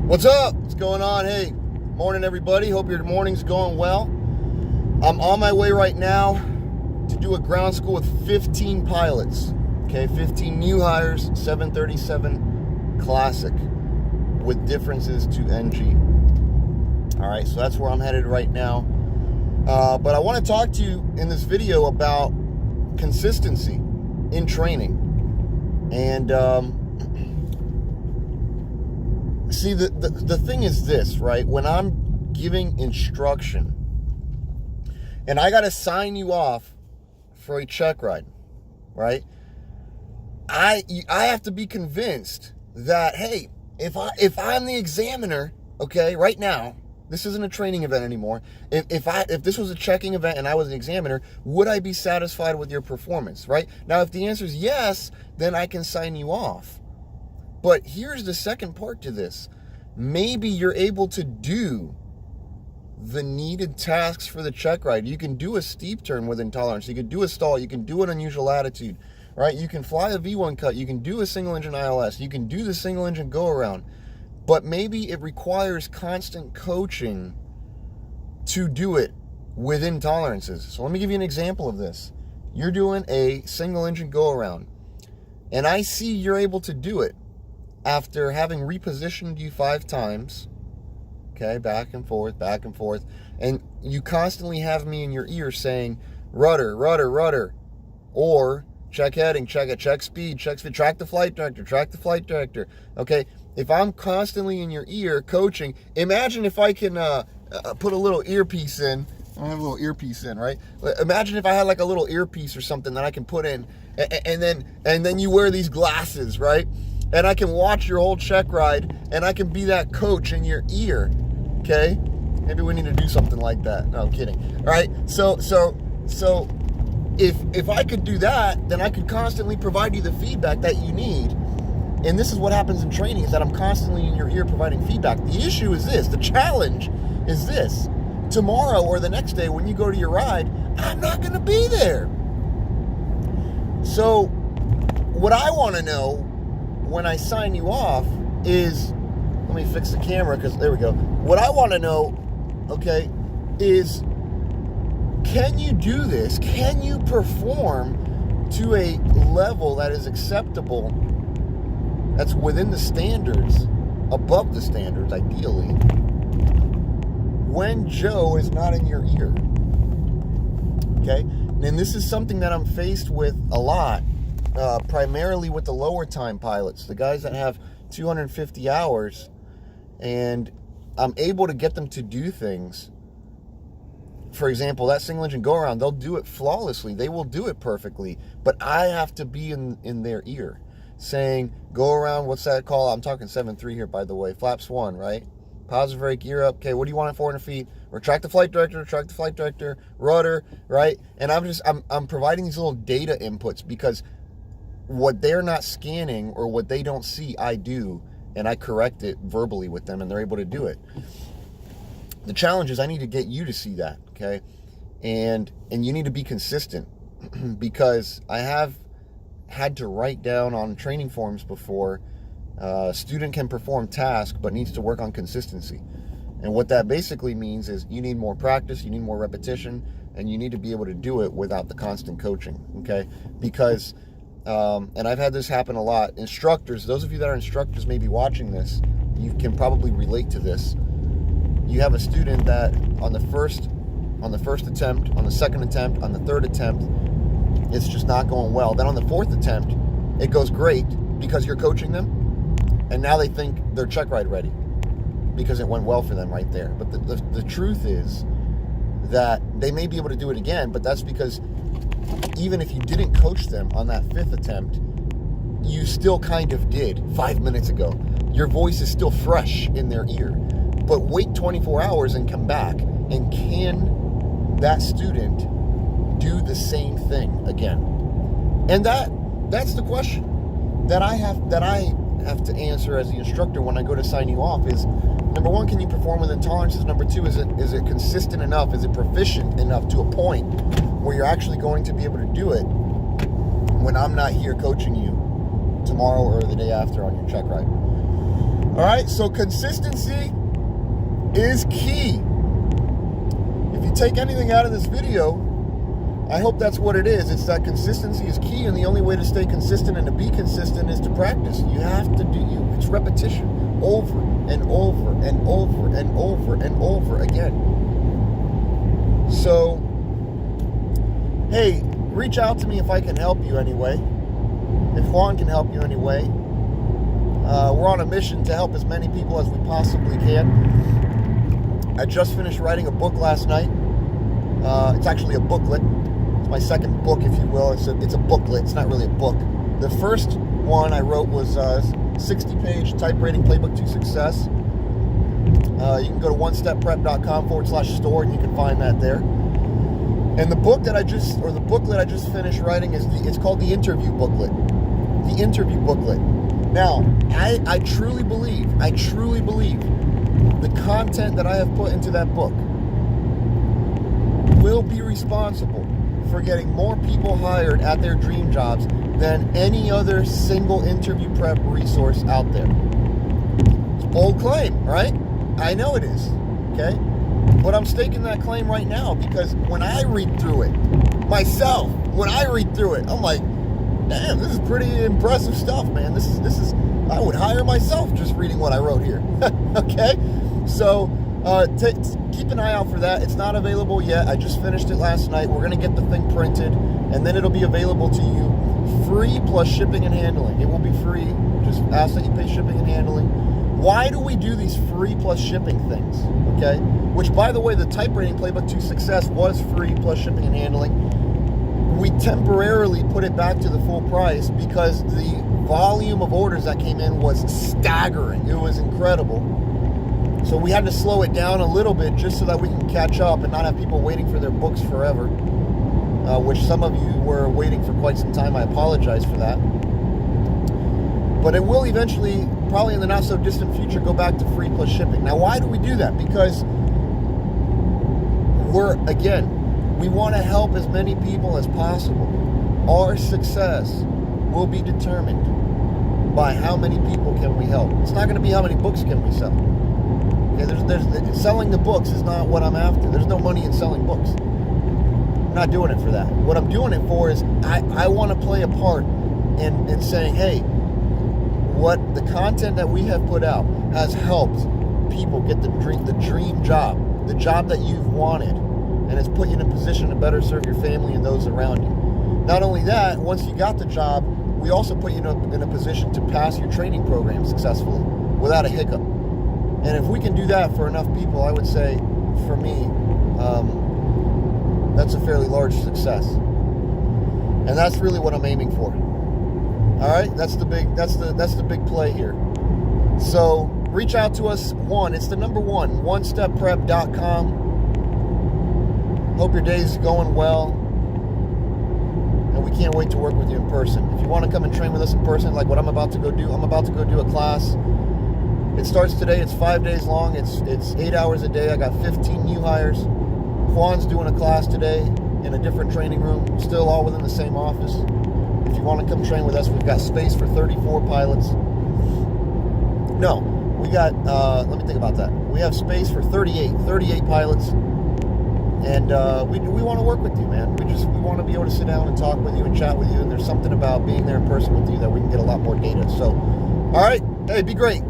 What's up? What's going on? Hey, morning everybody. Hope your morning's going well. I'm on my way right now to do a ground school with 15 pilots. Okay, 15 new hires, 737 Classic with differences to NG. All right, so that's where I'm headed right now. But I want to talk to you in this video about consistency in training. And see, the thing is this, right? When I'm giving instruction and I got to sign you off for a check ride, right? I have to be convinced that, hey, if I'm the examiner, okay, right now, this isn't a training event anymore. If this was a checking event and I was an examiner, would I be satisfied with your performance, right? Now, if the answer is yes, then I can sign you off. But here's the second part to this. Maybe you're able to do the needed tasks for the check ride. You can do a steep turn with intolerance. You can do a stall. You can do an unusual attitude, right? You can fly a V1 cut. You can do a single engine ILS. You can do the single engine go around. But maybe it requires constant coaching to do it within tolerances. So let me give you an example of this. You're doing a single engine go around, and I see you're able to do it after having repositioned you 5 times, okay, back and forth, and you constantly have me in your ear saying, rudder, rudder, rudder, or check heading, check speed, track the flight director, okay? If I'm constantly in your ear coaching, imagine if I can put a little earpiece in. I don't have a little earpiece in, right? Imagine if I had like a little earpiece or something that I can put in, and then you wear these glasses, right? And I can watch your whole check ride, and I can be that coach in your ear, okay? Maybe we need to do something like that. No, I'm kidding. All right? So if I could do that, then I could constantly provide you the feedback that you need. And this is what happens in training, is that I'm constantly in your ear providing feedback. The issue is this. The challenge is this. Tomorrow or the next day when you go to your ride, I'm not going to be there. So what I want to know when I sign you off is, let me fix the camera because there we go. What I want to know, okay, is can you do this? Can you perform to a level that is acceptable, that's within the standards, above the standards, ideally, when Joe is not in your ear? Okay? And this is something that I'm faced with a lot. Primarily with the lower time pilots, the guys that have 250 hours, and I'm able to get them to do things. For example, that single engine go around, they'll do it flawlessly. They will do it perfectly, but I have to be in their ear saying, go around, what's that called? I'm talking 7.3 here, by the way. Flaps 1, right? Positive brake, gear up. Okay, what do you want at 400 feet? Retract the flight director, rudder, right? And I'm providing these little data inputs because what they're not scanning or what they don't see, I do, and I correct it verbally with them, and they're able to do it. The challenge is I need to get you to see that, okay? And you need to be consistent because I have had to write down on training forms before, student can perform task but needs to work on consistency. And what that basically means is you need more practice, you need more repetition, and you need to be able to do it without the constant coaching, okay? Because and I've had this happen a lot. Instructors, those of you that are instructors may be watching this, you can probably relate to this. You have a student that on the first attempt, on the second attempt, on the third attempt, it's just not going well. Then on the fourth attempt, it goes great because you're coaching them, and now they think they're check ride ready because it went well for them right there. But the truth is that they may be able to do it again, but that's because even if you didn't coach them on that 5th attempt, you still kind of did 5 minutes ago. Your voice is still fresh in their ear. But wait 24 hours and come back, and can that student do the same thing again? And that's the question that I have to answer as the instructor when I go to sign you off is, number one, can you perform within tolerances? Number two, is it consistent enough? Is it proficient enough to a point where you're actually going to be able to do it when I'm not here coaching you tomorrow or the day after on your check ride? All right, so consistency is key. If you take anything out of this video, I hope that's what it is. It's that consistency is key, and the only way to stay consistent and to be consistent is to practice. You have to it's repetition, over and over and over and over and over again. So, hey, reach out to me if I can help you anyway. If Juan can help you anyway. We're on a mission to help as many people as we possibly can. I just finished writing a book last night. It's actually a booklet. It's my second book, if you will. It's a booklet. It's not really a book. The first one I wrote was 60-page typewriting playbook to success. You can go to onestepprep.com/store and you can find that there. And the booklet I just finished writing it's called the interview booklet. The interview booklet. Now, I truly believe the content that I have put into that book will be responsible for getting more people hired at their dream jobs than any other single interview prep resource out there. It's a bold claim, right? I know it is, okay? But I'm staking that claim right now because when I read through it, myself, I'm like, damn, this is pretty impressive stuff, man. This is I would hire myself just reading what I wrote here. Okay? So, keep an eye out for that. It's not available yet. I just finished it last night. We're going to get the thing printed, and then it'll be available to you free plus shipping and handling. It will be free. Just ask that you pay shipping and handling. Why do we do these free plus shipping things? Okay? Which, by the way, the typewriting playbook to success was free plus shipping and handling. We temporarily put it back to the full price because the volume of orders that came in was staggering. It was incredible. So we had to slow it down a little bit just so that we can catch up and not have people waiting for their books forever, which some of you were waiting for quite some time. I apologize for that. But it will eventually, probably in the not so distant future, go back to free plus shipping. Now, why do we do that? Because we want to help as many people as possible. Our success will be determined by how many people can we help. It's not going to be how many books can we sell. Okay, selling the books is not what I'm after. There's no money in selling books. I'm not doing it for that. What I'm doing it for is I want to play a part in saying, hey, what the content that we have put out has helped people get the dream job, the job that you've wanted, and it's put you in a position to better serve your family and those around you. Not only that, once you got the job, we also put you in a position to pass your training program successfully without a hiccup. And if we can do that for enough people, I would say, for me, that's a fairly large success. And that's really what I'm aiming for. All right, that's the big play here. So reach out to us. It's the number one, onestepprep.com. Hope your day's going well. And we can't wait to work with you in person. If you want to come and train with us in person, like what I'm about to go do a class. It starts today. It's 5 days long. It's 8 hours a day. I got 15 new hires. Juan's doing a class today in a different training room, still all within the same office. If you want to come train with us, we've got space for 34 pilots. No, we got, let me think about that. We have space for 38 pilots. And we want to work with you, man. We want to be able to sit down and talk with you and chat with you. And there's something about being there in person with you that we can get a lot more data. So, all right. Hey, be great.